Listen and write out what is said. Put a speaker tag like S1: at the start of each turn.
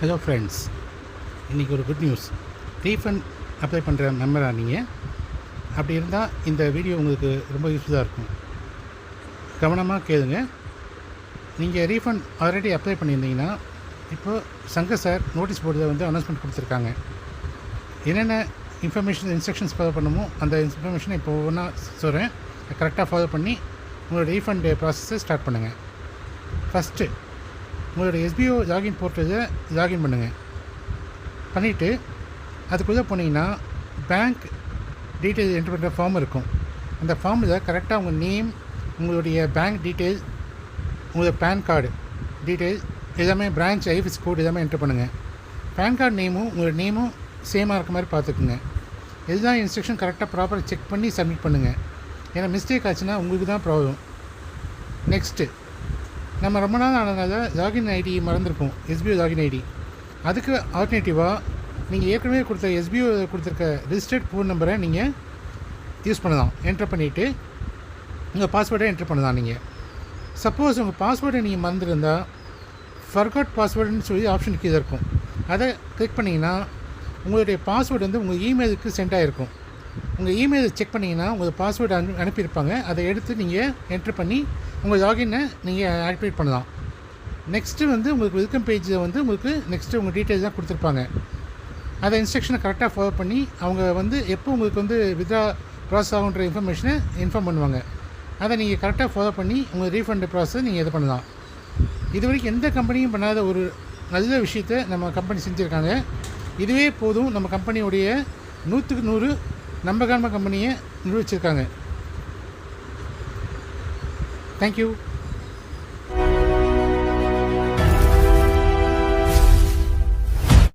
S1: Hello friends, இன்றைக்கி ஒரு good news. Refund apply பண்ணுற மெம்பராக நீங்கள் அப்படி இருந்தால் இந்த வீடியோ உங்களுக்கு ரொம்ப யூஸ்ஃபுல்லாக இருக்கும். கவனமாக கேளுங்க. நீங்கள் ரீஃபண்ட் ஆல்ரெடி அப்ளை பண்ணியிருந்தீங்கன்னா இப்போது சங்கர் சார் நோட்டீஸ் போர்டில் வந்து அனௌன்ஸ்மெண்ட் கொடுத்துருக்காங்க. என்னென்ன இன்ஸ்ட்ரக்ஷன்ஸ் ஃபாலோ பண்ணணுமோ அந்த இன்ஃபர்மேஷனை இப்போ ஒவ்வொன்றா சொல்கிறேன். கரெக்டாக ஃபாலோ பண்ணி உங்களோட ரீஃபண்ட் ப்ராசஸை ஸ்டார்ட் பண்ணுங்கள். ஃபஸ்ட்டு உங்களோட எஸ்பிஓ லாகின் போர்ட்டலில் லாகின் பண்ணுங்கள். பண்ணிவிட்டு அதுக்குள்ளே போனீங்கன்னா பேங்க் டீட்டெயில் என்ட்ரு பண்ணுற ஃபார்ம் இருக்கும். அந்த ஃபார்மில் கரெக்டாக உங்கள் நேம், உங்களுடைய பேங்க் டீட்டெயில், உங்களோட பேன் கார்டு டீட்டெயில் எல்லாமே, பிரான்ச் ஐஎஃப்எஸ்சி கோட் எல்லாமே என்ட்ரு பண்ணுங்கள். பேன் கார்டு நேமும் உங்களோட நேமும் சேமாக இருக்க மாதிரி பார்த்துக்குங்க. எல்லா இன்ஸ்ட்ரக்ஷன் கரெக்டாக ப்ராப்பராக செக் பண்ணி சப்மிட் பண்ணுங்கள். ஏன்னா மிஸ்டேக் ஆச்சுன்னா உங்களுக்கு தான் ப்ராப்ளம். நெக்ஸ்ட்டு, நம்ம ரொம்ப நாள் ஆனதுனால லாகின் ஐடி மறந்துருக்கோம், எஸ்பிஓ லாகின் ஐடி. அதுக்கு ஆல்டர்னேட்டிவாக நீங்கள் ஏற்கனவே கொடுத்த எஸ்பிஓ கொடுத்துருக்க ரிஜிஸ்டர்ட் ஃபோன் நம்பரை நீங்கள் யூஸ் பண்ணலாம். என்ட்ரு பண்ணிவிட்டு உங்கள் பாஸ்வேர்டை என்ட்ரு பண்ணலாம். நீங்கள் சப்போஸ் உங்கள் பாஸ்வேர்டை நீங்கள் மறந்துருந்தால் ஃபர்காட் பாஸ்வேர்டுன்னு சொல்லி ஆப்ஷன் கீழே இருக்கும். அதை கிளிக் பண்ணிங்கன்னா உங்களுடைய பாஸ்வேர்டு வந்து உங்கள் இமெயிலுக்கு சென்ட் ஆகிருக்கும். உங்கள் இமெயிலை செக் பண்ணிங்கன்னா உங்கள் பாஸ்வேர்டு அனுப்பியிருப்பாங்க. அதை எடுத்து நீங்கள் என்ட்ரு பண்ணி உங்கள் லாகினை நீங்கள் ஆக்டிவேட் பண்ணலாம். நெக்ஸ்ட்டு வந்து உங்களுக்கு வெல்கம் பேஜில் வந்து உங்களுக்கு நெக்ஸ்ட்டு உங்கள் டீட்டெயில்ஸ் தான் கொடுத்துருப்பாங்க. அதை இன்ஸ்ட்ரக்ஷனை கரெக்டாக ஃபாலோ பண்ணி அவங்க வந்து எப்போ உங்களுக்கு வந்து வித்ரா ப்ராசஸ் ஆகுன்ற இன்ஃபர்மேஷனை இன்ஃபார்ம் பண்ணுவாங்க. அதை நீங்கள் கரெக்டாக ஃபாலோ பண்ணி உங்கள் ரீஃபண்ட் ப்ராசஸை நீங்கள் இது பண்ணலாம். இது வரைக்கும் எந்த கம்பெனியும் பண்ணாத ஒரு நல்ல விஷயத்தை நம்ம கம்பெனி செஞ்சுருக்காங்க. இதுவே போதும் நம்ம கம்பெனியுடைய 100க்கு 100 நம்பகமான கம்பெனியை நிரூபிச்சிருக்காங்க. தேங்க்யூ.